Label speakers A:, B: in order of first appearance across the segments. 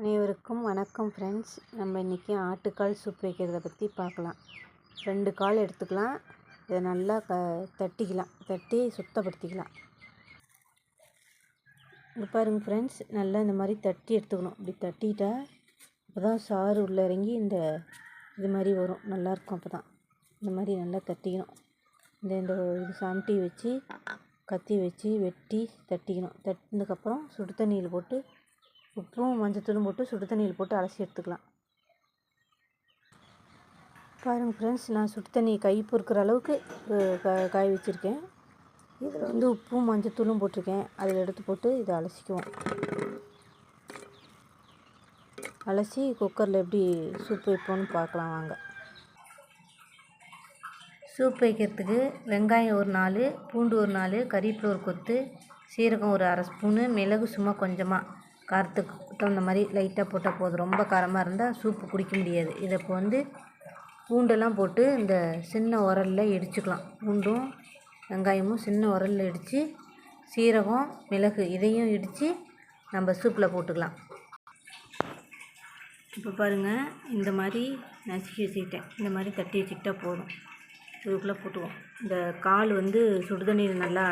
A: அனைவருக்கும் வணக்கம் ஃப்ரெண்ட்ஸ். நம்ம இன்றைக்கி ஆட்டுக்கால் சூப் வைக்கிறத பற்றி பார்க்கலாம். 2 கால் எடுத்துக்கலாம். இதை நல்லா தட்டி சுத்தப்படுத்திக்கலாம். இங்கே பாருங்கள் ஃப்ரெண்ட்ஸ், நல்லா இந்த மாதிரி தட்டி எடுத்துக்கணும். இப்படி தட்டிட்டா அப்போ தான் சாறு உள்ளே இறங்கி இது மாதிரி வரும், நல்லாயிருக்கும். அப்போ தான் இந்த மாதிரி நல்லா தட்டிக்கணும். இந்த சாம்டி வச்சு கத்தி வச்சு வெட்டி தட்டிக்கணும். தட்டினதுக்கப்புறம் சுடு தண்ணியில் போட்டு உப்பும் மஞ்சத்தூளும் போட்டு சுடு தண்ணியில் போட்டு அலசி எடுத்துக்கலாம். பாருங்கள் ஃப்ரெண்ட்ஸ், நான் சுடு தண்ணி கை பொறுக்கிற அளவுக்கு காய வச்சுருக்கேன். இதில் உப்பும் மஞ்சத்தூளும் போட்டிருக்கேன். அதில் எடுத்து போட்டு இதை அலசிக்குவோம். அலசி குக்கரில் எப்படி சூப் வைப்போன்னு பார்க்கலாம் வாங்க. சூப் வைக்கிறதுக்கு வெங்காயம் ஒரு 4, பூண்டு ஒரு 4, கறிவேப்பிலை ஒரு கொத்து, சீரகம் ஒரு அரை ஸ்பூனு, மிளகு சும்மா கொஞ்சமாக காரத்துக்கு தகுந்த மாதிரி லைட்டாக போட்டால் போதும். ரொம்ப காரமாக இருந்தால் சூப்பு குடிக்க முடியாது. இதை இப்போ பூண்டெல்லாம் போட்டு இந்த சின்ன உரலில் இடிச்சுக்கலாம். பூண்டும் வெங்காயமும் சின்ன உரலில் இடித்து சீரகம் மிளகு இதையும் இடித்து நம்ம சூப்பில் போட்டுக்கலாம். இப்போ பாருங்கள், இந்த மாதிரி நசுக்கி வச்சுக்கிட்டேன். இந்த மாதிரி தட்டி வச்சுக்கிட்டா போதும். இதுக்குள்ளே போட்டுவோம். இந்த கால் சுடுதண்ணீர் நல்லா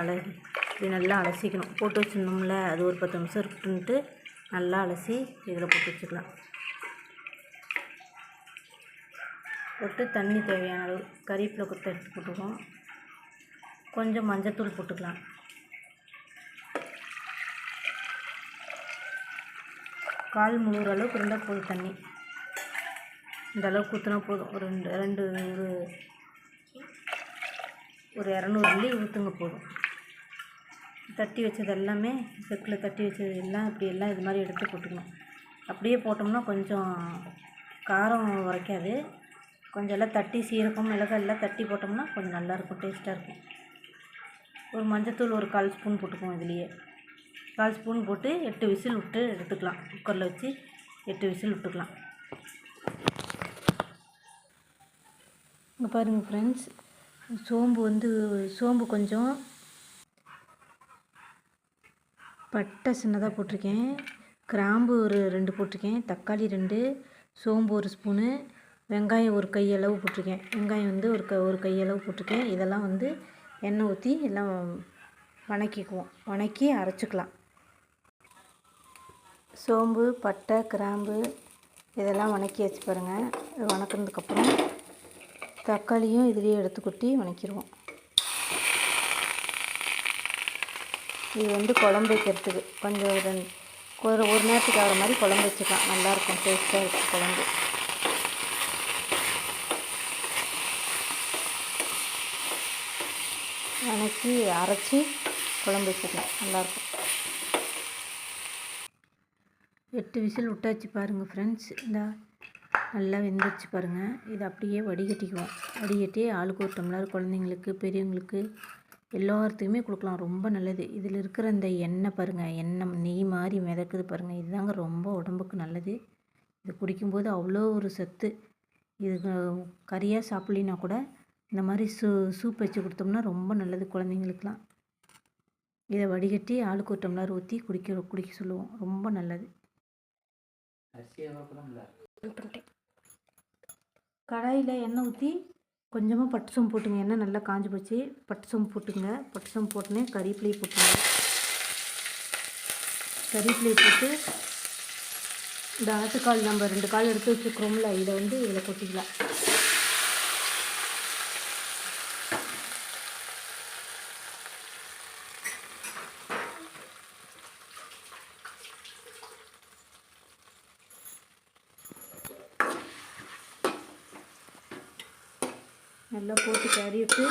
A: அலசிக்கணும். போட்டு வச்சிடணும்ல, அது ஒரு 10 நிமிஷம் இருக்குன்ட்டு நல்லா அலசி இதில் போட்டு வச்சுக்கலாம். போட்டு தண்ணி தேவையான அளவு கறிவேப்பிலை கொத்து எடுத்து போட்டுக்குவோம். கொஞ்சம் மஞ்சத்தூள் போட்டுக்கலாம். கால் முழுகிற அளவுக்கு இருந்தால் போதும். தண்ணி இந்த அளவுக்கு ஊற்றினா போதும். ஒரு 200 மில்லி ஊற்றுங்க போதும். தட்டி வச்சது எல்லாமே செக்கில் தட்டி வச்சது எல்லாம் இது மாதிரி எடுத்து போட்டுக்கணும். அப்படியே போட்டோம்னா கொஞ்சம் காரம் உரைக்காது. கொஞ்சம் எல்லாம் தட்டி சீரகம் மிளகு எல்லாம் தட்டி போட்டோம்னா கொஞ்சம் நல்லாயிருக்கும், டேஸ்ட்டாக இருக்கும். ஒரு மஞ்சத்தூள் ஒரு 1/4 ஸ்பூன் போட்டுக்குவோம். இதுலேயே 1/4 ஸ்பூன் போட்டு 8 விசில் விட்டு எடுத்துக்கலாம். குக்கரில் வச்சு 8 விசில் விட்டுக்கலாம். இங்கே பாருங்கள் ஃப்ரெண்ட்ஸ், சோம்பு கொஞ்சம், பட்டை சின்னதாக போட்டிருக்கேன், கிராம்பு ஒரு 2 போட்டிருக்கேன், தக்காளி 2, சோம்பு ஒரு ஸ்பூனு, வெங்காயம் ஒரு கையளவு போட்டிருக்கேன். வெங்காயம் ஒரு கையளவு போட்டிருக்கேன். இதெல்லாம் எண்ணெய் ஊற்றி எல்லாம் வணக்கி அரைச்சிக்கலாம். சோம்பு பட்டை கிராம்பு இதெல்லாம் வணக்கி வச்சு பாருங்கள். வணக்கினதுக்கப்புறம் தக்காளியும் இதுலேயே எடுத்து கொட்டி வணக்கிடுவோம். இது குழம்பு வைக்கிறதுக்கு கொஞ்சம் ஒரு நேரத்துக்கு ஆகிற மாதிரி குழம்பு வச்சுக்கலாம். நல்லாயிருக்கும், டேஸ்ட்டாக இருக்கும் குழம்பு. வணக்கி அரைச்சி குழம்பு வச்சுக்கலாம், நல்லாயிருக்கும். 8 விசில் விட்டாச்சு பாருங்கள் ஃப்ரெண்ட்ஸ். நல்லா வெந்துச்சு பாருங்கள். இதை அப்படியே வடிகட்டிக்குவோம். வடிகட்டி ஆளுக்கு ஒரு டம்ளர் குழந்தைங்களுக்கு பெரியவங்களுக்கு எல்லாத்துக்குமே கொடுக்கலாம். ரொம்ப நல்லது. இதில் இருக்கிற இந்த எண்ணெய் பாருங்கள், நெய் மாதிரி மிதக்குது பாருங்கள். இதுதாங்க ரொம்ப உடம்புக்கு நல்லது. இது குடிக்கும்போது அவ்வளோ ஒரு சத்து. இது கறியாக சாப்பிட்லினா கூட இந்த மாதிரி சூப் வச்சு கொடுத்தோம்னா ரொம்ப நல்லது குழந்தைங்களுக்கெலாம். இதை வடிகட்டி ஆளுக்கு ஒரு டம்ளர் ஊற்றி குடிக்க சொல்லுவோம். ரொம்ப நல்லது. கடாயில் எண்ணெய் ஊற்றி கொஞ்சமாக பட்டு சோம்பு போட்டுங்க. எண்ணெய் நல்லா காஞ்சி போச்சு. பட்டு சோம்பு போட்டுங்க. பட்டு சோம்பு போட்டுனே கறிவேப்பிலையை போட்டுங்க. கறிவேப்பிலையை போட்டு இந்த ஆட்டுக்கால் நம்ம 2 கால் எடுத்து வச்சுக்கிறோம்ல, இதை இதில் கொட்டிக்கலாம். நல்லா போட்டு கறி விட்டு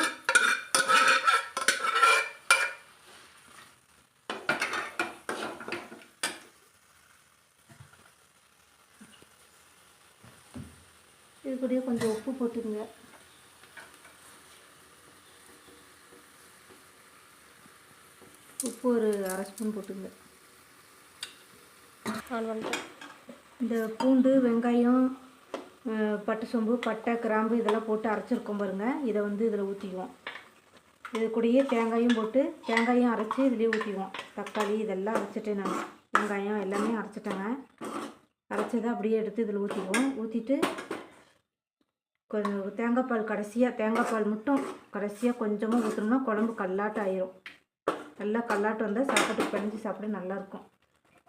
A: இது கூடயே கொஞ்சம் உப்பு போட்டுங்க. உப்பு ஒரு அரை ஸ்பூன் போட்டுங்க. இந்த பூண்டு வெங்காயம் பட்டை சோம்பு பட்டை கிராம்பு இதெல்லாம் போட்டு அரைச்சிருக்கோம் பாருங்கள். இதை இதில் ஊற்றிக்குவோம். இது கூடயே தேங்காயும் போட்டு தேங்காயும் அரைச்சி இதுலேயே ஊற்றிக்குவோம். தக்காளி இதெல்லாம் அரைச்சிட்டேன் நான். வெங்காயம் எல்லாமே அரைச்சிட்டேங்க. கரைச்சதை அப்படியே எடுத்து இதில் ஊற்றிக்குவோம். ஊற்றிட்டு கொஞ்சம் தேங்காய் பால் தேங்காய் பால் மட்டும் கடைசியாக கொஞ்சமாக ஊற்றினோம்னா குழம்பு கல்லாட்டம் ஆயிரும். நல்லா கல்லாட்டம் வந்தால் சாப்பாட்டுக்கு பிணைஞ்சி சாப்பிட நல்லாயிருக்கும்.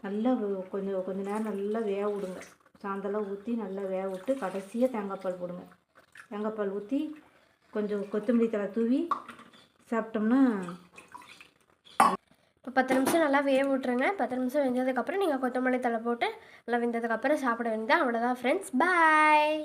A: நல்லா கொஞ்சம் நேரம் நல்லா வேக விடுங்க. சாந்தெல்லாம் ஊற்றி நல்லா வேக விட்டு கடைசியாக தேங்காய் பால் போடுங்க. தேங்காய் பால் ஊற்றி கொஞ்சம் கொத்தமல்லி தழை தூவி சாப்பிட்டோம்னா.
B: இப்போ 10 நிமிஷம் நல்லா வேக விட்ருங்க. 10 நிமிஷம் வெந்ததுக்கப்புறம் நீங்கள் கொத்தமல்லி தழை போட்டு நல்லா வெந்ததுக்கப்புறம் சாப்பிட வேண்டியதான். அவ்வளோதான் ஃப்ரெண்ட்ஸ், பாய்.